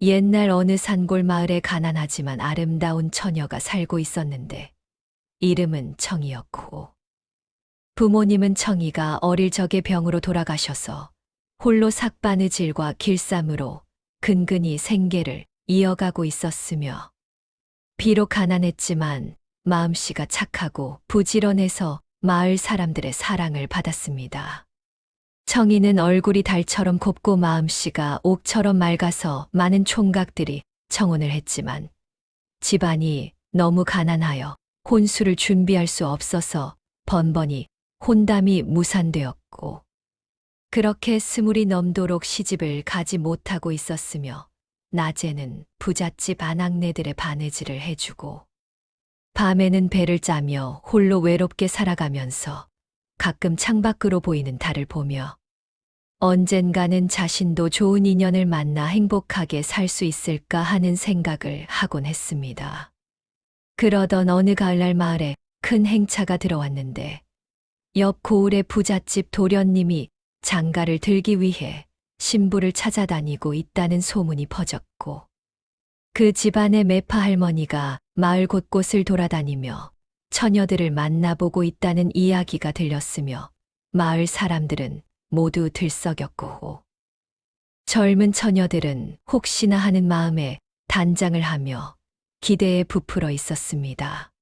옛날 어느 산골 마을에 가난하지만 아름다운 처녀가 살고 있었는데 이름은 청이었고 부모님은 청이가 어릴 적에 병으로 돌아가셔서 홀로 삭바느질과 길쌈으로 근근히 생계를 이어가고 있었으며 비록 가난했지만 마음씨가 착하고 부지런해서 마을 사람들의 사랑을 받았습니다. 청이는 얼굴이 달처럼 곱고 마음씨가 옥처럼 맑아서 많은 총각들이 청혼을 했지만 집안이 너무 가난하여 혼수를 준비할 수 없어서 번번이 혼담이 무산되었고 그렇게 스물이 넘도록 시집을 가지 못하고 있었으며 낮에는 부잣집 아낙네들의 바느질을 해주고 밤에는 배를 짜며 홀로 외롭게 살아가면서 가끔 창밖으로 보이는 달을 보며 언젠가는 자신도 좋은 인연을 만나 행복하게 살 수 있을까 하는 생각을 하곤 했습니다. 그러던 어느 가을날 마을에 큰 행차가 들어왔는데 옆 고을의 부잣집 도련님이 장가를 들기 위해 신부를 찾아다니고 있다는 소문이 퍼졌고 그 집안의 매파 할머니가 마을 곳곳을 돌아다니며 처녀들을 만나보고 있다는 이야기가 들렸으며 마을 사람들은 모두 들썩였고 젊은 처녀들은 혹시나 하는 마음에 단장을 하며 기대에 부풀어 있었습니다.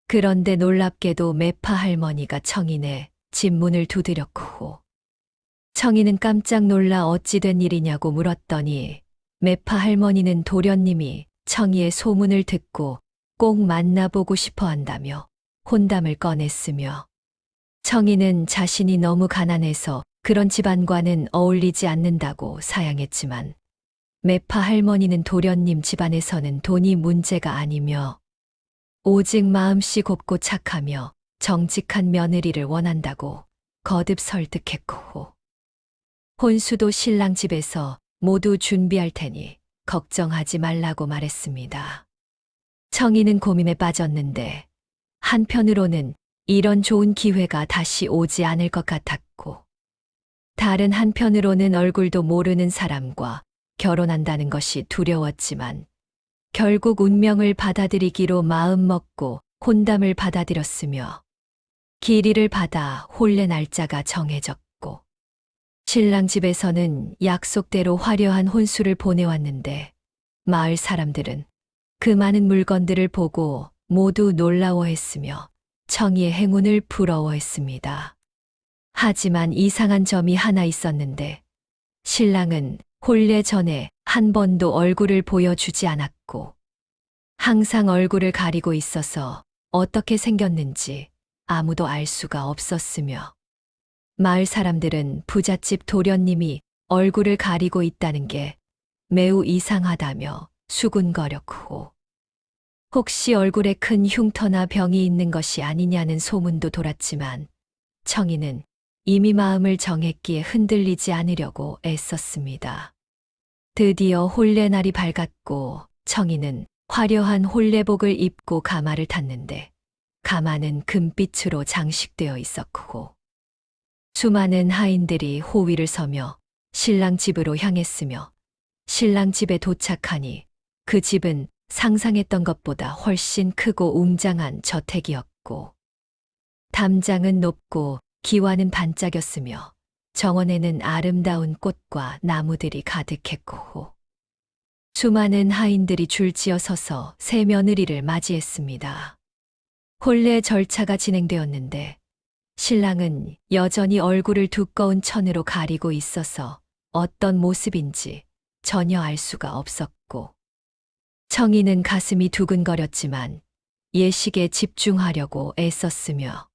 그런데 놀랍게도 매파 할머니가 청인의 집 문을 두드렸고 청인은 깜짝 놀라 어찌 된 일이냐고 물었더니 매파 할머니는 도련님이 청이의 소문을 듣고 꼭 만나보고 싶어 한다며 혼담을 꺼냈으며 청이는 자신이 너무 가난해서 그런 집안과는 어울리지 않는다고 사양했지만 매파 할머니는 도련님 집안에서는 돈이 문제가 아니며 오직 마음씨 곱고 착하며 정직한 며느리를 원한다고 거듭 설득했고 혼수도 신랑 집에서 모두 준비할 테니 걱정하지 말라고 말했습니다. 청이는 고민에 빠졌는데 한편으로는 이런 좋은 기회가 다시 오지 않을 것 같았고 다른 한편으로는 얼굴도 모르는 사람과 결혼한다는 것이 두려웠지만 결국 운명을 받아들이기로 마음먹고 혼담을 받아들였으며 기리를 받아 혼례 날짜가 정해졌고 신랑 집에서는 약속대로 화려한 혼수를 보내왔는데 마을 사람들은 그 많은 물건들을 보고 모두 놀라워했으며 청이의 행운을 부러워했습니다. 하지만 이상한 점이 하나 있었는데 신랑은 혼례 전에 한 번도 얼굴을 보여주지 않았고 항상 얼굴을 가리고 있어서 어떻게 생겼는지 아무도 알 수가 없었으며 마을 사람들은 부잣집 도련님이 얼굴을 가리고 있다는 게 매우 이상하다며 수군거렸고 혹시 얼굴에 큰 흉터나 병이 있는 것이 아니냐는 소문도 돌았지만 청이는 이미 마음을 정했기에 흔들리지 않으려고 애썼습니다. 드디어 혼례 날이 밝았고 청이는 화려한 혼례복을 입고 가마를 탔는데 가마는 금빛으로 장식되어 있었고 수많은 하인들이 호위를 서며 신랑 집으로 향했으며 신랑 집에 도착하니 그 집은 상상했던 것보다 훨씬 크고 웅장한 저택이었고 담장은 높고 기와는 반짝였으며 정원에는 아름다운 꽃과 나무들이 가득했고 수많은 하인들이 줄지어 서서 새 며느리를 맞이했습니다. 혼례 절차가 진행되었는데 신랑은 여전히 얼굴을 두꺼운 천으로 가리고 있어서 어떤 모습인지 전혀 알 수가 없었고 청이는 가슴이 두근거렸지만 예식에 집중하려고 애썼으며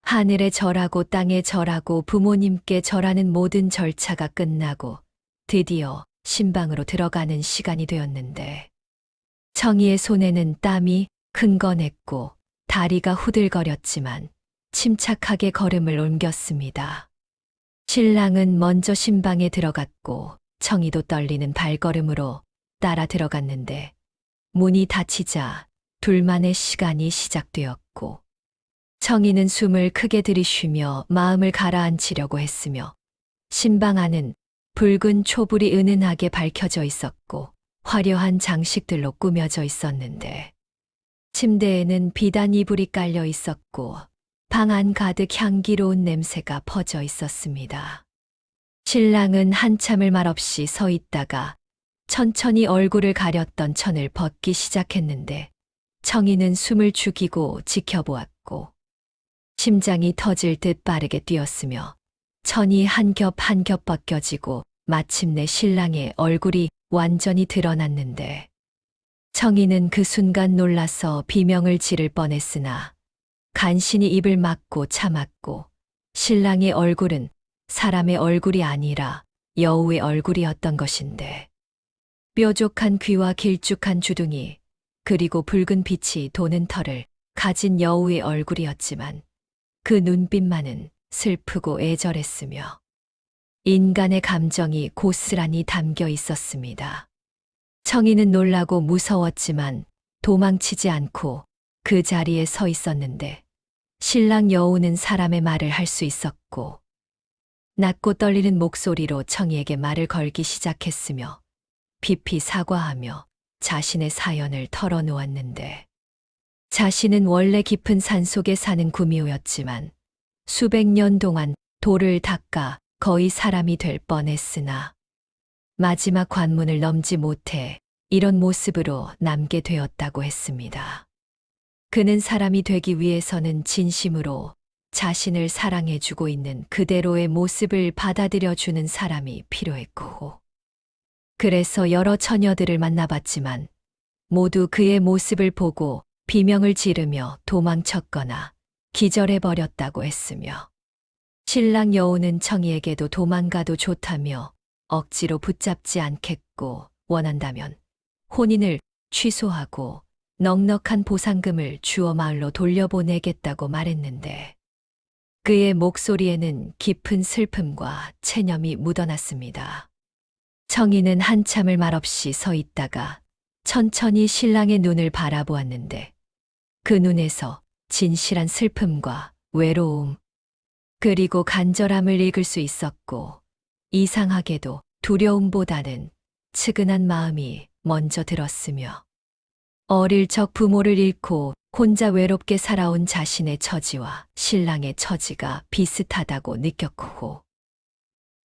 하늘에 절하고 땅에 절하고 부모님께 절하는 모든 절차가 끝나고 드디어 신방으로 들어가는 시간이 되었는데 청이의 손에는 땀이 흥건했고 다리가 후들거렸지만 침착하게 걸음을 옮겼습니다. 신랑은 먼저 신방에 들어갔고 청이도 떨리는 발걸음으로 따라 들어갔는데 문이 닫히자 둘만의 시간이 시작되었고 청이는 숨을 크게 들이쉬며 마음을 가라앉히려고 했으며 신방 안은 붉은 촛불이 은은하게 밝혀져 있었고 화려한 장식들로 꾸며져 있었는데 침대에는 비단 이불이 깔려 있었고 방 안 가득 향기로운 냄새가 퍼져 있었습니다. 신랑은 한참을 말없이 서 있다가 천천히 얼굴을 가렸던 천을 벗기 시작했는데 청이는 숨을 죽이고 지켜보았고 심장이 터질 듯 빠르게 뛰었으며 천이 한 겹 한 겹 벗겨지고 마침내 신랑의 얼굴이 완전히 드러났는데 청이는 그 순간 놀라서 비명을 지를 뻔했으나 간신히 입을 막고 참았고 신랑의 얼굴은 사람의 얼굴이 아니라 여우의 얼굴이었던 것인데 뾰족한 귀와 길쭉한 주둥이 그리고 붉은 빛이 도는 털을 가진 여우의 얼굴이었지만 그 눈빛만은 슬프고 애절했으며 인간의 감정이 고스란히 담겨 있었습니다. 청이는 놀라고 무서웠지만 도망치지 않고 그 자리에 서 있었는데 신랑 여우는 사람의 말을 할 수 있었고 낮고 떨리는 목소리로 청이에게 말을 걸기 시작했으며 깊이 사과하며 자신의 사연을 털어놓았는데 자신은 원래 깊은 산속에 사는 구미호였지만 수백 년 동안 돌을 닦아 거의 사람이 될 뻔했으나 마지막 관문을 넘지 못해 이런 모습으로 남게 되었다고 했습니다. 그는 사람이 되기 위해서는 진심으로 자신을 사랑해주고 있는 그대로의 모습을 받아들여주는 사람이 필요했고, 그래서 여러 처녀들을 만나봤지만 모두 그의 모습을 보고 비명을 지르며 도망쳤거나 기절해버렸다고 했으며, 신랑 여우는 청이에게도 도망가도 좋다며 억지로 붙잡지 않겠고 원한다면 혼인을 취소하고 넉넉한 보상금을 주어 마을로 돌려보내겠다고 말했는데 그의 목소리에는 깊은 슬픔과 체념이 묻어났습니다. 청이는 한참을 말없이 서 있다가 천천히 신랑의 눈을 바라보았는데 그 눈에서 진실한 슬픔과 외로움 그리고 간절함을 읽을 수 있었고 이상하게도 두려움보다는 측은한 마음이 먼저 들었으며 어릴 적 부모를 잃고 혼자 외롭게 살아온 자신의 처지와 신랑의 처지가 비슷하다고 느꼈고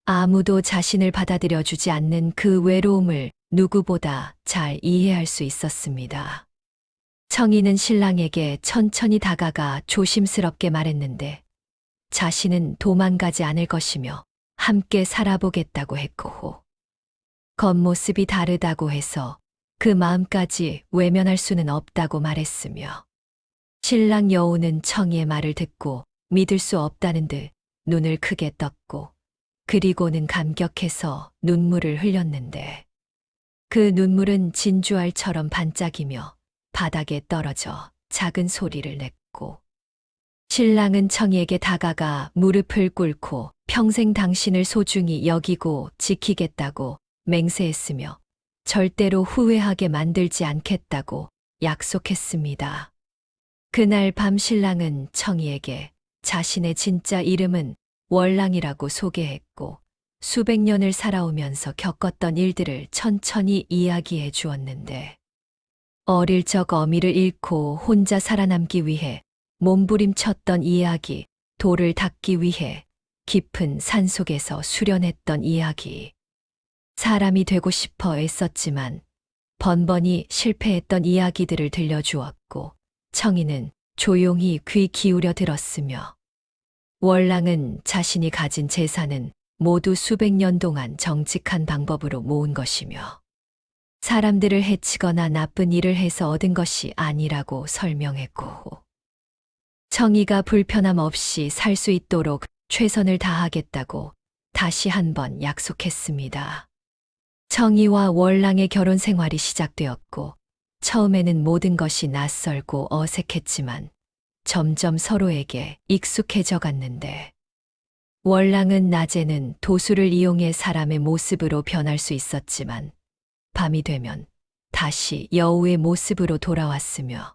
아무도 자신을 받아들여주지 않는 그 외로움을 누구보다 잘 이해할 수 있었습니다. 청이는 신랑에게 천천히 다가가 조심스럽게 말했는데 자신은 도망가지 않을 것이며 함께 살아보겠다고 했고 겉모습이 다르다고 해서 그 마음까지 외면할 수는 없다고 말했으며 신랑 여우는 청이의 말을 듣고 믿을 수 없다는 듯 눈을 크게 떴고 그리고는 감격해서 눈물을 흘렸는데 그 눈물은 진주알처럼 반짝이며 바닥에 떨어져 작은 소리를 냈고 신랑은 청이에게 다가가 무릎을 꿇고 평생 당신을 소중히 여기고 지키겠다고 맹세했으며 절대로 후회하게 만들지 않겠다고 약속했습니다. 그날 밤 신랑은 청이에게 자신의 진짜 이름은 월랑이라고 소개했고 수백 년을 살아오면서 겪었던 일들을 천천히 이야기해 주었는데 어릴 적 어미를 잃고 혼자 살아남기 위해 몸부림쳤던 이야기, 돌을 닦기 위해 깊은 산속에서 수련했던 이야기, 사람이 되고 싶어 애썼지만 번번이 실패했던 이야기들을 들려주었고 청이는 조용히 귀 기울여 들었으며 월랑은 자신이 가진 재산은 모두 수백 년 동안 정직한 방법으로 모은 것이며 사람들을 해치거나 나쁜 일을 해서 얻은 것이 아니라고 설명했고 청이가 불편함 없이 살 수 있도록 최선을 다하겠다고 다시 한번 약속했습니다. 청이와 월랑의 결혼 생활이 시작되었고 처음에는 모든 것이 낯설고 어색했지만 점점 서로에게 익숙해져 갔는데 월랑은 낮에는 도수를 이용해 사람의 모습으로 변할 수 있었지만 밤이 되면 다시 여우의 모습으로 돌아왔으며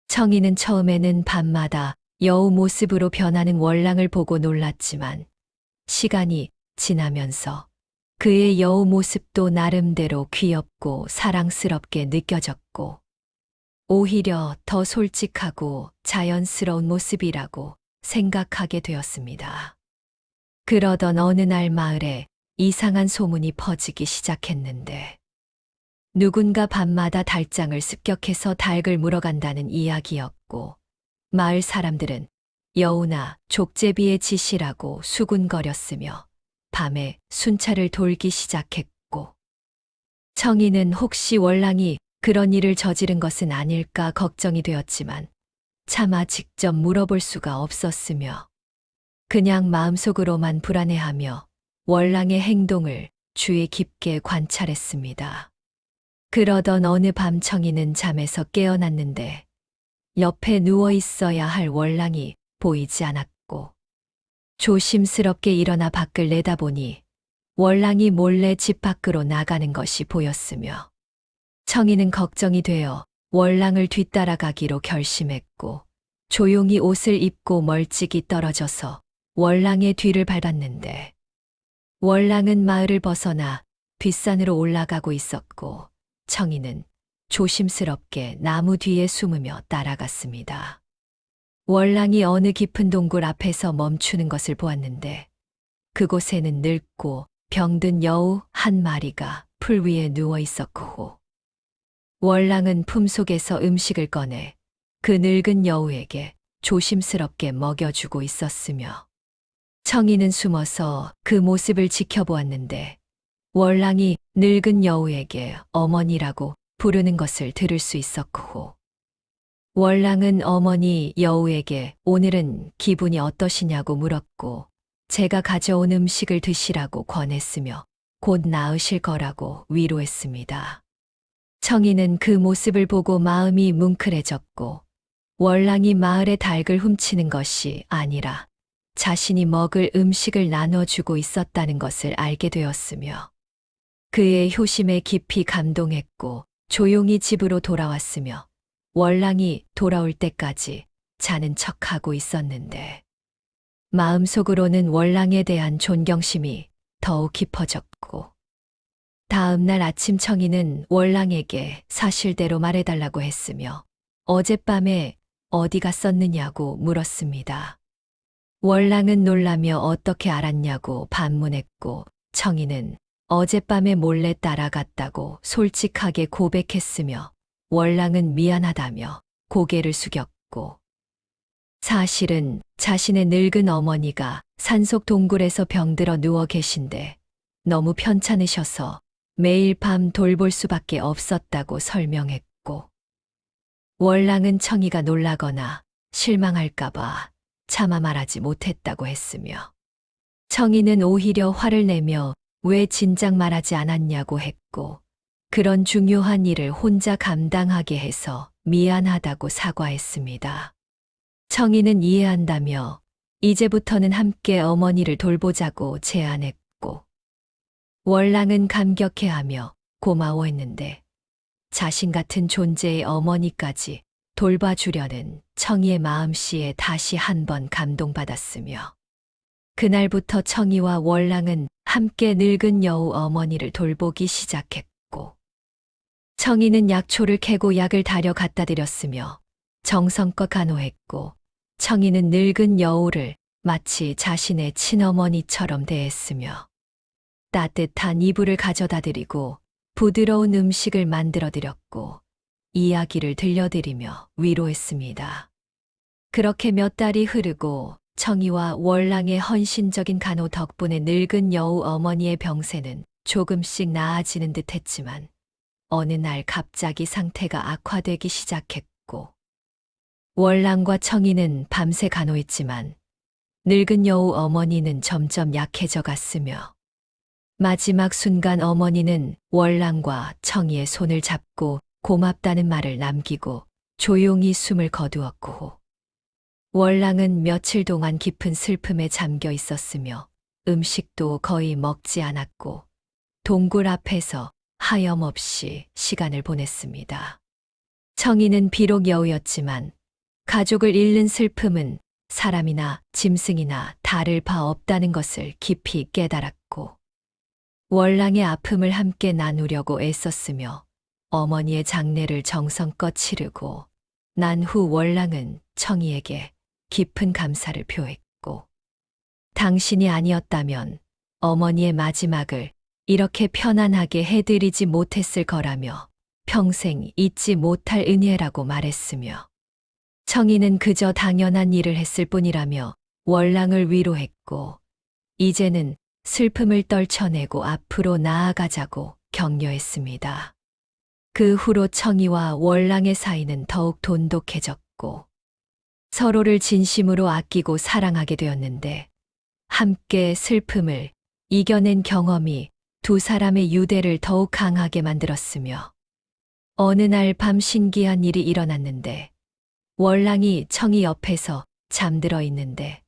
청이는 처음에는 밤마다 여우 모습으로 변하는 월랑을 보고 놀랐지만 시간이 지나면서 그의 여우 모습도 나름대로 귀엽고 사랑스럽게 느껴졌고, 오히려 더 솔직하고 자연스러운 모습이라고 생각하게 되었습니다. 그러던 어느 날 마을에 이상한 소문이 퍼지기 시작했는데, 누군가 밤마다 달장을 습격해서 닭을 물어간다는 이야기였고, 마을 사람들은 여우나 족제비의 짓이라고 수군거렸으며 밤에 순찰을 돌기 시작했고, 청이는 혹시 월랑이 그런 일을 저지른 것은 아닐까 걱정이 되었지만 차마 직접 물어볼 수가 없었으며 그냥 마음속으로만 불안해하며 월랑의 행동을 주의 깊게 관찰했습니다. 그러던 어느 밤 청이는 잠에서 깨어났는데 옆에 누워 있어야 할 월랑이 보이지 않았고, 조심스럽게 일어나 밖을 내다보니 월랑이 몰래 집 밖으로 나가는 것이 보였으며, 청이는 걱정이 되어 월랑을 뒤따라가기로 결심했고, 조용히 옷을 입고 멀찍이 떨어져서 월랑의 뒤를 밟았는데, 월랑은 마을을 벗어나 뒷산으로 올라가고 있었고, 청이는 조심스럽게 나무 뒤에 숨으며 따라갔습니다. 월랑이 어느 깊은 동굴 앞에서 멈추는 것을 보았는데, 그곳에는 늙고 병든 여우 한 마리가 풀 위에 누워 있었고, 월랑은 품속에서 음식을 꺼내 그 늙은 여우에게 조심스럽게 먹여주고 있었으며, 청이는 숨어서 그 모습을 지켜보았는데, 월랑이 늙은 여우에게 어머니라고 부르는 것을 들을 수 있었고, 월랑은 어머니 여우에게 오늘은 기분이 어떠시냐고 물었고, 제가 가져온 음식을 드시라고 권했으며 곧 나으실 거라고 위로했습니다. 청이는 그 모습을 보고 마음이 뭉클해졌고, 월랑이 마을의 닭을 훔치는 것이 아니라 자신이 먹을 음식을 나눠주고 있었다는 것을 알게 되었으며, 그의 효심에 깊이 감동했고 조용히 집으로 돌아왔으며, 월랑이 돌아올 때까지 자는 척하고 있었는데, 마음속으로는 월랑에 대한 존경심이 더욱 깊어졌고, 다음 날 아침 청이는 월랑에게 사실대로 말해달라고 했으며 어젯밤에 어디 갔었느냐고 물었습니다. 월랑은 놀라며 어떻게 알았냐고 반문했고, 청이는 어젯밤에 몰래 따라갔다고 솔직하게 고백했으며, 월랑은 미안하다며 고개를 숙였고, 사실은 자신의 늙은 어머니가 산속 동굴에서 병들어 누워 계신데 너무 편찮으셔서 매일 밤 돌볼 수밖에 없었다고 설명했고, 월랑은 청이가 놀라거나 실망할까봐 차마 말하지 못했다고 했으며, 청이는 오히려 화를 내며 왜 진작 말하지 않았냐고 했고, 그런 중요한 일을 혼자 감당하게 해서 미안하다고 사과했습니다. 청이는 이해한다며 이제부터는 함께 어머니를 돌보자고 제안했고, 월랑은 감격해하며 고마워했는데 자신 같은 존재의 어머니까지 돌봐주려는 청이의 마음씨에 다시 한번 감동받았으며, 그날부터 청이와 월랑은 함께 늙은 여우 어머니를 돌보기 시작했고, 청이는 약초를 캐고 약을 다려 갖다 드렸으며 정성껏 간호했고, 청이는 늙은 여우를 마치 자신의 친어머니처럼 대했으며 따뜻한 이불을 가져다 드리고 부드러운 음식을 만들어 드렸고 이야기를 들려드리며 위로했습니다. 그렇게 몇 달이 흐르고 청이와 월랑의 헌신적인 간호 덕분에 늙은 여우 어머니의 병세는 조금씩 나아지는 듯 했지만 어느 날 갑자기 상태가 악화되기 시작했고, 월랑과 청이는 밤새 간호했지만 늙은 여우 어머니는 점점 약해져 갔으며, 마지막 순간 어머니는 월랑과 청이의 손을 잡고 고맙다는 말을 남기고 조용히 숨을 거두었고, 월랑은 며칠 동안 깊은 슬픔에 잠겨 있었으며 음식도 거의 먹지 않았고 동굴 앞에서 하염없이 시간을 보냈습니다. 청이는 비록 여우였지만 가족을 잃는 슬픔은 사람이나 짐승이나 다를 바 없다는 것을 깊이 깨달았고, 월랑의 아픔을 함께 나누려고 애썼으며 어머니의 장례를 정성껏 치르고 난 후 월랑은 청이에게 깊은 감사를 표했고, 당신이 아니었다면 어머니의 마지막을 이렇게 편안하게 해드리지 못했을 거라며 평생 잊지 못할 은혜라고 말했으며, 청이는 그저 당연한 일을 했을 뿐이라며 월랑을 위로했고, 이제는 슬픔을 떨쳐내고 앞으로 나아가자고 격려했습니다. 그 후로 청이와 월랑의 사이는 더욱 돈독해졌고, 서로를 진심으로 아끼고 사랑하게 되었는데, 함께 슬픔을 이겨낸 경험이 두 사람의 유대를 더욱 강하게 만들었으며, 어느 날 밤 신기한 일이 일어났는데, 월랑이 청이 옆에서 잠들어 있는데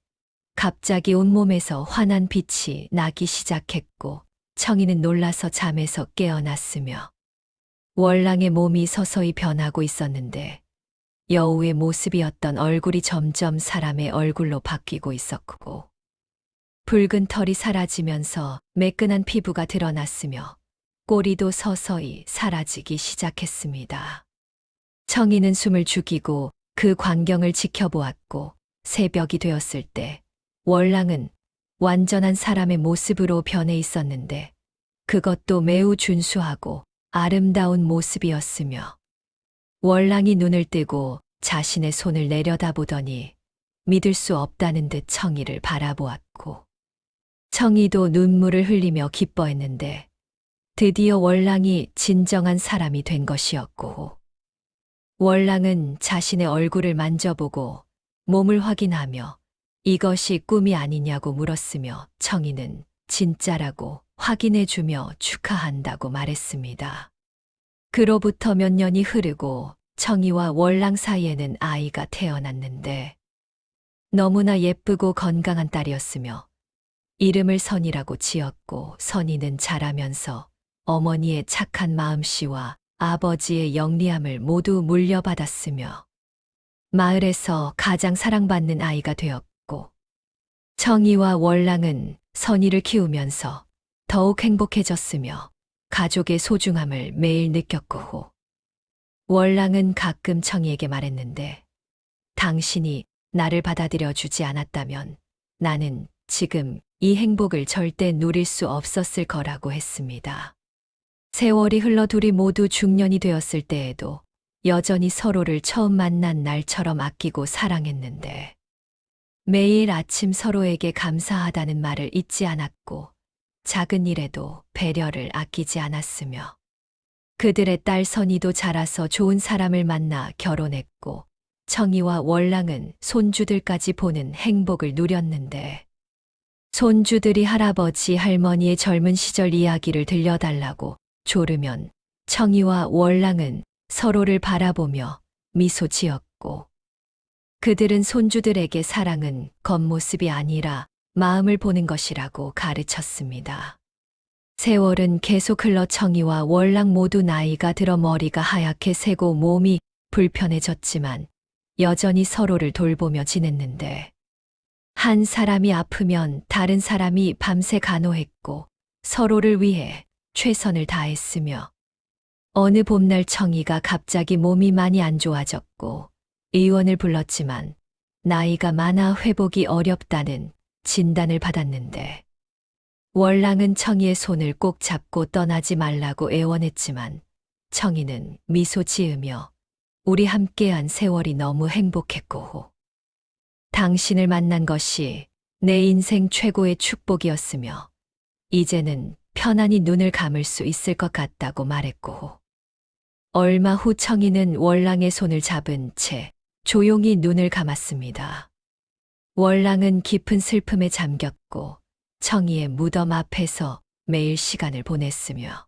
갑자기 온몸에서 환한 빛이 나기 시작했고, 청이는 놀라서 잠에서 깨어났으며 월랑의 몸이 서서히 변하고 있었는데, 여우의 모습이었던 얼굴이 점점 사람의 얼굴로 바뀌고 있었고, 붉은 털이 사라지면서 매끈한 피부가 드러났으며 꼬리도 서서히 사라지기 시작했습니다. 청이는 숨을 죽이고 그 광경을 지켜보았고, 새벽이 되었을 때 월랑은 완전한 사람의 모습으로 변해 있었는데, 그것도 매우 준수하고 아름다운 모습이었으며, 월랑이 눈을 뜨고 자신의 손을 내려다보더니 믿을 수 없다는 듯 청이를 바라보았고, 청이도 눈물을 흘리며 기뻐했는데, 드디어 월랑이 진정한 사람이 된 것이었고, 월랑은 자신의 얼굴을 만져보고 몸을 확인하며 이것이 꿈이 아니냐고 물었으며, 청이는 진짜라고 확인해주며 축하한다고 말했습니다. 그로부터 몇 년이 흐르고 청이와 월랑 사이에는 아이가 태어났는데, 너무나 예쁘고 건강한 딸이었으며 이름을 선이라고 지었고, 선이는 자라면서 어머니의 착한 마음씨와 아버지의 영리함을 모두 물려받았으며 마을에서 가장 사랑받는 아이가 되었고, 청이와 월랑은 선이를 키우면서 더욱 행복해졌으며 가족의 소중함을 매일 느꼈고, 월랑은 가끔 청이에게 말했는데, 당신이 나를 받아들여 주지 않았다면 나는 지금 이 행복을 절대 누릴 수 없었을 거라고 했습니다. 세월이 흘러 둘이 모두 중년이 되었을 때에도 여전히 서로를 처음 만난 날처럼 아끼고 사랑했는데, 매일 아침 서로에게 감사하다는 말을 잊지 않았고, 작은 일에도 배려를 아끼지 않았으며, 그들의 딸 선이도 자라서 좋은 사람을 만나 결혼했고, 청이와 월랑은 손주들까지 보는 행복을 누렸는데, 손주들이 할아버지 할머니의 젊은 시절 이야기를 들려달라고 조르면 청이와 월랑은 서로를 바라보며 미소 지었고, 그들은 손주들에게 사랑은 겉모습이 아니라 마음을 보는 것이라고 가르쳤습니다. 세월은 계속 흘러 청이와 월랑 모두 나이가 들어 머리가 하얗게 새고 몸이 불편해졌지만 여전히 서로를 돌보며 지냈는데, 한 사람이 아프면 다른 사람이 밤새 간호했고 서로를 위해 최선을 다했으며, 어느 봄날 청이가 갑자기 몸이 많이 안 좋아졌고 의원을 불렀지만 나이가 많아 회복이 어렵다는 진단을 받았는데, 월랑은 청이의 손을 꼭 잡고 떠나지 말라고 애원했지만 청이는 미소 지으며 우리 함께한 세월이 너무 행복했고, 당신을 만난 것이 내 인생 최고의 축복이었으며 이제는 편안히 눈을 감을 수 있을 것 같다고 말했고, 얼마 후 청이는 월랑의 손을 잡은 채 조용히 눈을 감았습니다. 월랑은 깊은 슬픔에 잠겼고 청이의 무덤 앞에서 매일 시간을 보냈으며,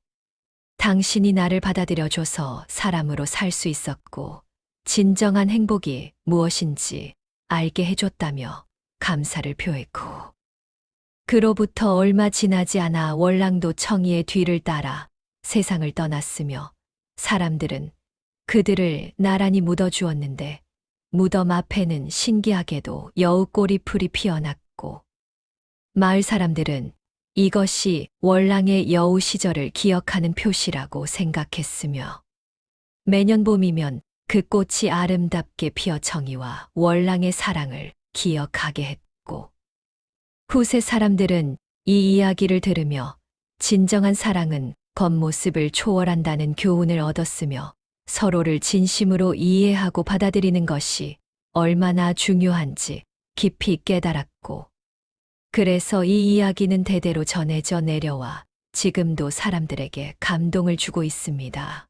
당신이 나를 받아들여줘서 사람으로 살 수 있었고 진정한 행복이 무엇인지 알게 해줬다며 감사를 표했고, 그로부터 얼마 지나지 않아 월랑도 청이의 뒤를 따라 세상을 떠났으며, 사람들은 그들을 나란히 묻어주었는데 무덤 앞에는 신기하게도 여우 꼬리풀이 피어났고, 마을 사람들은 이것이 월랑의 여우 시절을 기억하는 표시라고 생각했으며 매년 봄이면 그 꽃이 아름답게 피어 청이와 월랑의 사랑을 기억하게 했고 후세 사람들은 이 이야기를 들으며 진정한 사랑은 겉모습을 초월한다는 교훈을 얻었으며 서로를 진심으로 이해하고 받아들이는 것이 얼마나 중요한지 깊이 깨달았고 그래서 이 이야기는 대대로 전해져 내려와 지금도 사람들에게 감동을 주고 있습니다.